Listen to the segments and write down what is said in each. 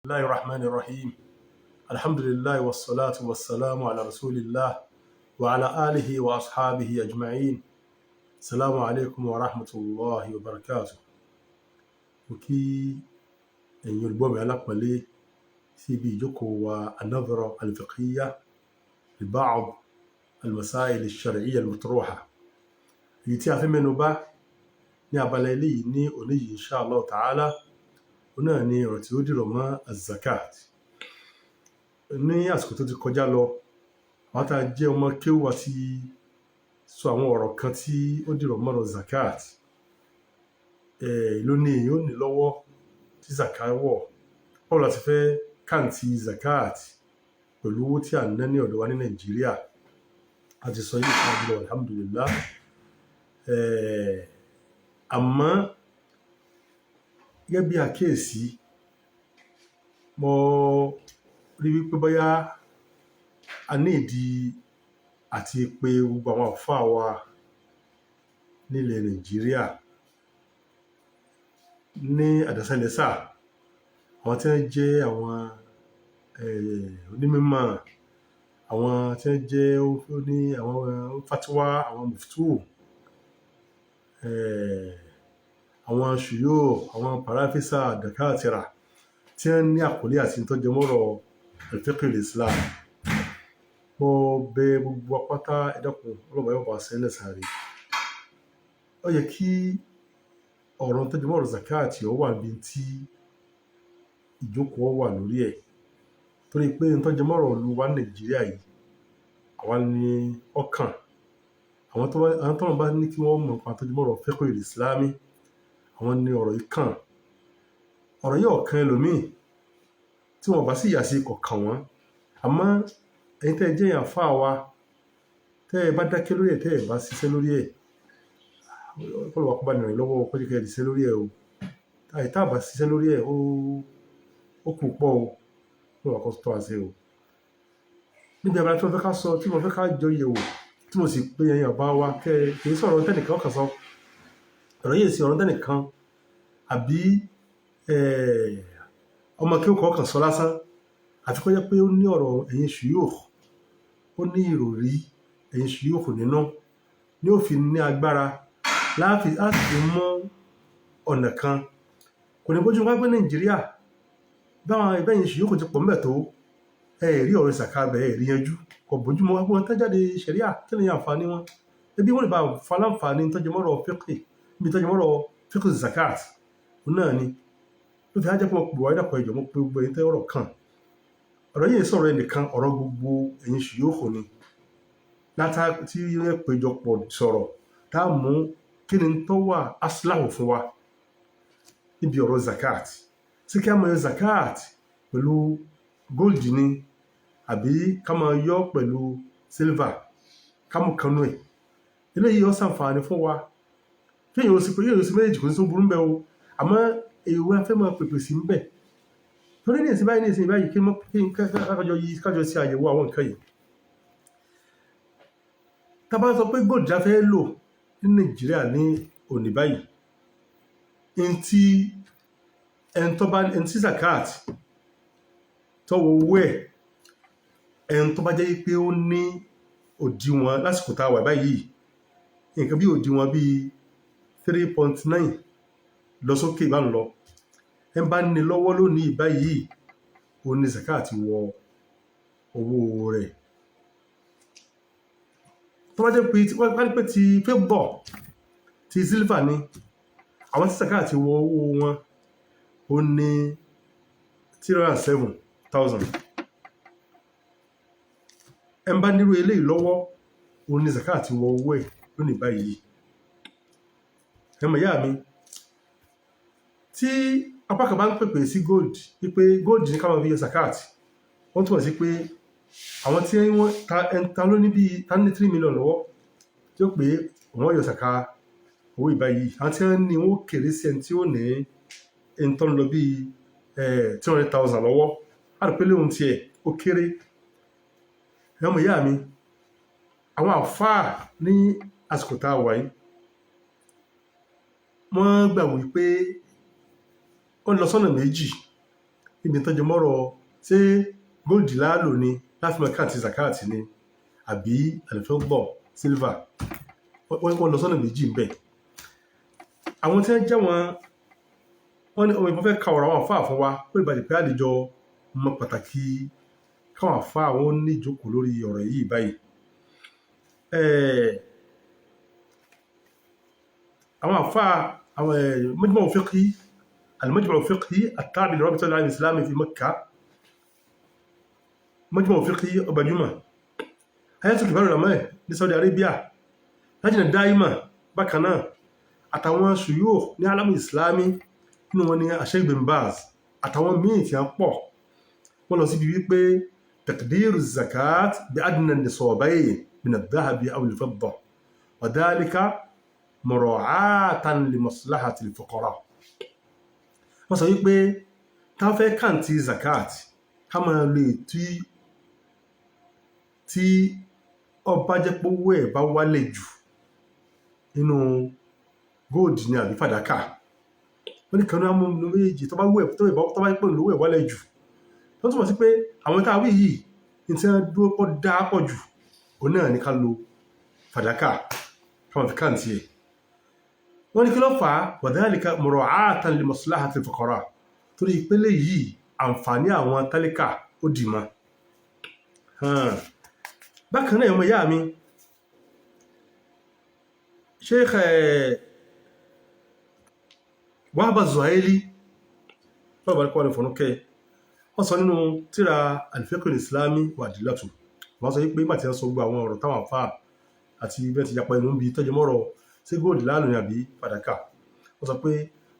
الله الرحمن الرحيم الحمد لله والصلاة والسلام على رسول الله وعلى آله وأصحابه أجمعين. السلام عليكم ورحمة الله وبركاته. وكي أن يلبوم على قبلي سيبي جوكو والنظرة الفقهية لبعض المسائل الشرعية المطروحة يتيافي منه با ní abala eléyìí ní òní yìí insha Allah ta'ala náà ni ọ̀rọ̀ tí ó dìrọ̀ mọ́ az-zakat. Ní àsìkò tó ti kọjá lọ àwọn tá a jẹ́ ọmọ kéwú àti sọ àwọn ọ̀rọ̀ kan tí ó dìrọ̀ mọ́ ọ̀rọ̀ zakat. Ló ní èyí ó ní lọ́wọ́ tí zakat wọ̀ báwo la ti fẹ́ kàǹtì zakat pẹ̀lú owó tí à ń ná ní ọ̀dọ̀ wa ní Nàìjíríà. A ti sọ yìí ṣáájú lọ alhamdulillah. Àmọ́ gẹ́gẹ́ bí àkíyèsí mo rí wípé bóyá a ní ìdí àti pé gbogbo àwọn àlùfáà wa nílẹ̀ Nàìjíríà ní àdásánlẹ́sà àwọn tí wọ́n jẹ́ àwọn onímọ̀, àwọn tí wọ́n jẹ́ ní àwọn fatiwa, àwọn muftu, àwọn ṣùyó, àwọn paráfísà, dàkátìrà tí wọ́n ní àkọlé àti ìtọ́jú mọ́rọ̀ al-fiqh al-islam. Mo bẹ gbogbo apáta ẹ̀dàkùn ọlọ́mọ yóò bá sẹ́lẹ̀ sáré. Ó yẹ kí ọ̀rọ̀ ìtọ́jú mọ́rọ̀ zakat ó wà níbi tí ìjókòó wà lórí ẹ̀, torí pé ìtọ́jú mọ́rọ̀ ìlú wa Nàìjíríà yìí àwa ni ọkàn. Àwọn tó bá ní kí wọ́n mọ̀ nípa ìtọ́jú mọ́rọ̀ fiqh al-islami àwọn ní ọ̀rọ̀ yìí kàn. Ọ̀rọ̀ yìí ọ̀kan ẹlòmíì tí wọ́n bá sì yà sí kọ̀ọ̀kan wọn. Àmọ́ ẹ̀yin tẹ́ ẹ jẹ́ àfáà wa tẹ́ ẹ bá dákẹ́ lórí ẹ̀ tẹ́ ẹ bá ṣiṣẹ́ lórí ẹ̀ ọlọ́wọ́ akọ́bá nìrìn lọ́wọ́ kó jẹ́ kẹ́ ẹ ṣiṣẹ́ lórí ẹ̀ o. Tá a bá ṣiṣẹ́ lórí ẹ̀ ó kù pọ̀ o ọlọ́wọ́ akọ́ tó àṣẹ o. Níbi abala tí mo fẹ́ ká sọ tí mo fẹ́ ká jọ yẹ̀wò tí mo sì pé ẹ̀yin ọba wa kì í sọ̀rọ̀ tẹ́nìkan ọkàn sọ. Ọ̀rọ̀ yìí sí ọ̀rọ̀ tẹ́nìkan àbí ọmọ kí ó kọ́ ọkàn sọ lásán, àfi kó jẹ́ pé ó ní ọ̀rọ̀ ẹ̀yin shuyukh, ó ní ìròrí ẹ̀yin shuyukh nínú ní ó fi ní agbára láti mú ọ̀nà kan. Kò ní bójú wá pé Nàìjíríà báwọn ẹ̀yin shuyukh ti pọ̀ mẹ́ tó rí ọ̀rọ̀ zakat bẹ̀ rí yanjú, kò bójú mọ́ wá pé wọ́n tẹ́jáde ṣẹ̀ríà kí ni àǹfààní wọn. Ebi wọ́n lè bá faláǹfààní tọ́jú mọ́rọ̀ fiqh níbi tọ́jú mọ́rọ̀ fiqh zakat náà ni ló fi ájẹ́ pé wọ́n pè wá ìdàpọ̀ ìjọ mọ́ pé gbogbo ẹ̀yin tẹ́ ọ̀rọ̀ kan. Ọ̀rọ̀ yìí sọ̀rọ̀ ẹnìkan, ọ̀rọ̀ gbogbo ẹ̀yin shuyukh ni látà tí wọ́n péjọpọ̀ sọ̀rọ̀ tá a mú kí ni tó wà aslahu fún wa níbi ọ̀rọ̀ zakat. Sí kí a máa yọ zakat pẹ̀lú gold ni àbí ká máa yọ pẹ̀lú silver ká mú kanú ẹ̀. Eléyìí ó ṣàǹfààní fún wa kí èyàn ó sì pé yóò sí méjì kò sí tó burú ń bẹ o. Àmọ́ èèwọ̀ afẹ́ máa pèpè sí ń bẹ torí ní ìsìn báyìí kí kájọ sí àyẹ̀wò àwọn nǹkan yìí. Tá bá sọ pé gold a fẹ́ lò ní Nàìjíríà ní òní báyìí ẹni tí zakat tọwọ́ owó ẹni tó bá jẹ́ pé ó ní òdiwọ̀n lásìkò tá a wà báyìí nǹkan bí òdiwọ̀n bí 3.9 lọ sókè bá ń lọ ẹ bá ní lọ́wọ́ lónìí báyìí ó ní zakat wọ owó rẹ̀. Tó bá jẹ́ pé ti fẹ́bọ̀ ti silver ni àwọn tí zakat wọ owó wọn ó ní 307,000. ẹ bá nírú eléyìí lọ́wọ́ ó ní zakat wọ owó ẹ̀ lónìí báyìí. Ẹmọ̀ ìyá mi tí apá kan bá ń pèpè sí gold wípé gold ní ká máa fi yọ zakat wọ́n túnmọ̀ sí pé àwọn tí wọ́n ta ló ní bíi 3 million lọ́wọ́ tí ó pé wọ́n yọ zakat owó ìbáyìí àwọn tí wọ́n ní wọ́n kéré sí ẹni tí ó ní ẹni tó ń lọ bíi 200,000 lọ́wọ́ á rò pé léhun tiẹ̀ ó kéré. Ẹmọ̀ ìyá mi àwọn àfáà ní àsìkò tá a wà yìí wọ́n gbà wípé ó lọ sọ́nà méjì níbi tọ́jú mọ́rọ̀ ṣé gold láàlò ni láti mọ káàntì zakat ni àbí àlùfẹ́gbọ̀ silver wọ́n lọ sọ́nà méjì ń bẹ̀. àwọn tí wọ́n jẹ́ wọ́n ní ọmọ ìbọn fẹ́ ka ọ̀rọ̀ àwọn àfáà fún wa pé ìbàdí pé àlejò mọ pàtàkì káwọn àfáà wọn ní ìjókòó lórí ọ̀rọ̀ yìí báyìí. àwọn àfáà àwọn majma' fiqhi al-majma' fiqhi at-tabi' li-rabita al-'alam al-islami fi Makkah majma' fiqhi ọgbàjúmọ̀ hayatul kibar ulama ní Saudi Arabia lajna daima bákan náà àtàwọn shuyukh ní alamu islami nínú wọn ni Sheikh Bin Baz àtàwọn míì tí a pọ̀ wọ́n lọ síbi wípé taqdiru zakat bi adna nisabayn min adh-dhahabi aw al-fidda wa dhalika mura'atan li maslahati al-fuqara. wọ́n sọ wípé tá fẹ́ kàǹtì zakat ká máa lè tí ọba jẹ́ pé owó ẹ̀ bá wálẹ̀ jù nínú gold ní àbí fàdákà wọ́n ní kanú àmú méjì tó bá pè lówó ẹ̀ wálẹ̀ jù tó túnmọ̀ sí pé àwọn tá a wí yìí ní tí wọ́n dúró pọ̀ dá pọ̀ jù òun náà ní ká lo fàdákà káwọn fi káàntì ẹ̀. wọ́n ní kí ló fà á wa dhalika mura'atan li maslahati al-fuqara torí ìpele yìí àǹfààní àwọn tálíkà ó dì mọ́. bákan náà ọmọ ìyá mi Sheikh Wahb az-Zuhaili bọ́ọ̀bá ní kọ́ni fọ̀nùkẹ́ wọ́n sọ nínú tíra al-fiqh al-islami wa adillatu wọ́n sọ wípé màtí wọ́n sọ gbogbo àwọn ọ̀rọ̀ táwọn àfáà àti bẹ́ẹ̀ ti yapa inú bí tọ́jú mọ́rọ̀ sí góòdì láàlú ní àbí fàdákà wọ́n sọ pé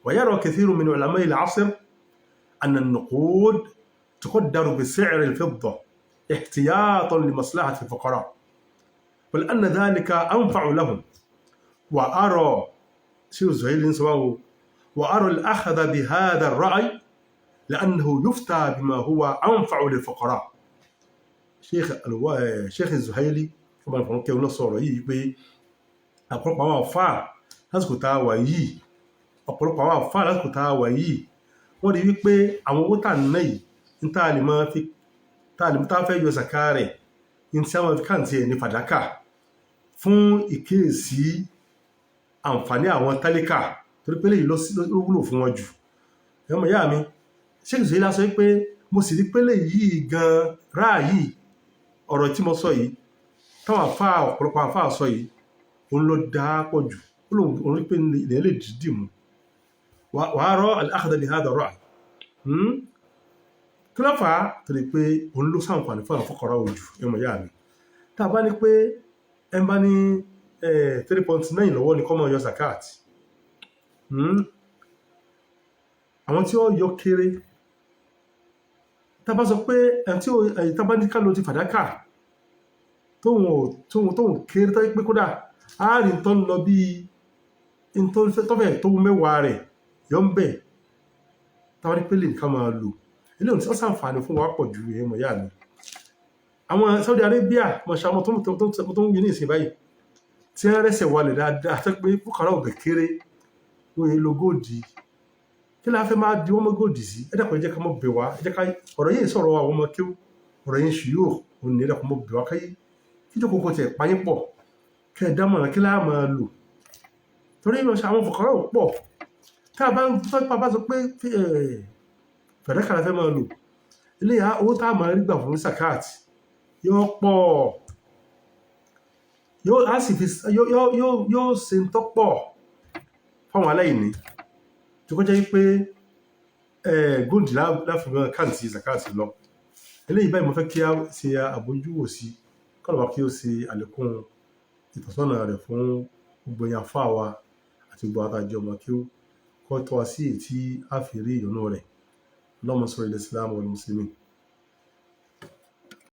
wa yara kathirun min ulama'i al-'asr anna an-nuqud tuqaddaru bi si'r al-fidda ihtiyatan li maslahati al-fuqara bal anna dhalika anfa'u lahum wa ara Sheikh az-Zuhaili sọ́wọ́ وأرى الأخذ بهذا الرأي لأنه يفتى بما هو أنفع للفقراء. Sheikh az-Zuhaili ọba ìfọ̀n kẹ́ ọ̀nà sọ̀rọ̀ yìí pé ọ̀pọ̀lọpọ̀ àwọn àfáà lásìkò tá a wà yìí wọ́n rí wípé àwọn owó tà náà yìí ní tá a lè máa fi tá a fẹ́ yọ zaka rẹ̀ ní tí a máa fi káàntì ẹ̀ ní fàdákà fún ìkíyèsí àǹfààní àwọn tálíkà torí pé léyìí ló wúlò fún wọn jù. ẹmọ ìyá mi Sheikh az-Zuhaili sọ pé mo sì rí pé léyìí gan ráàyè ọ̀rọ̀ tí mo sọ yìí táwọn ọ̀pọ̀lọpọ̀ àfáà sọ yìí òun ló dáa pọ̀ jù òun rí pé ilẹ̀ lè dìdì mú wàá rọ al-akhd bi hadha ar-ra'y kí ló fà á torí pé òun ló sàǹfààní fún àwọn fuqara jù. ẹmọ ìyá mi tá a bá ní pé ẹ bá ní 3.9 lọ́wọ́ ní kọ́mọ yọ zakat àwọn tí ó yọ kéré tàbá sọ pé tàbá ní ká ló ti fàdákà tóhun kéré tó pé kódà ààrin tó ń lọ bí tọ́fẹ̀ tó mẹ́wàá rẹ̀ yọ ń bẹ̀ tàbá ní pé lè ká máa lò ilé òun tí ó sàǹfààní fún wa pọ̀ ju ẹmọ̀ yá mi. àwọn Saudi Arabia mọ̀ṣá ọmọ tó ń wí ní ìsìn báyìí tí wọ́n rẹ́sẹ̀ wọlé dáadáa tó pé fúkàrà òbẹ̀ kéré wọ́n yẹ lo góòdì kí la fẹ́ máa di wọ́n mọ́ góòdì sí ẹ̀dàkùn ẹjẹ́ ká mọ́ bẹ̀ wá ẹjẹ́ ká ọ̀rọ̀ yìí sọ̀rọ̀ àwọn ọmọ kí ọ̀rọ̀ yìí ṣù yóò òun ní ẹ̀dàkùn mọ́ bẹ̀ wá káyé kí tó kókó tẹ̀ páyín pọ̀ kí ẹ dámọ̀ràn kí láà máa lò torí ìrọ̀ṣẹ́ àwọn fòkàrà ò pọ̀ tá a bá sọ pé fẹ̀dẹ́kà la fẹ́ máa lò ilé ya owó tá a máa rí gbà fún zakat yóò pọ̀ yóò ṣe ń tọ́pọ̀ fáwọn aláìní tó kọjá wípé góòdì láfihàn káàntì zakati lọ. eléyìí báyìí mo fẹ́ kí a ṣe àbójúwò sí kọ́lọ̀wà kí ó ṣe àlékún ìtọ́sọ́nà rẹ̀ fún gbogbo èèyàn fáà wa àti gbogbo àtàjọ ọmọ kí ó kọ́ tọ́ sí èyí tí a fi rí ìyọ́nú rẹ̀. Allahumma salli ala Islam wal muslimin.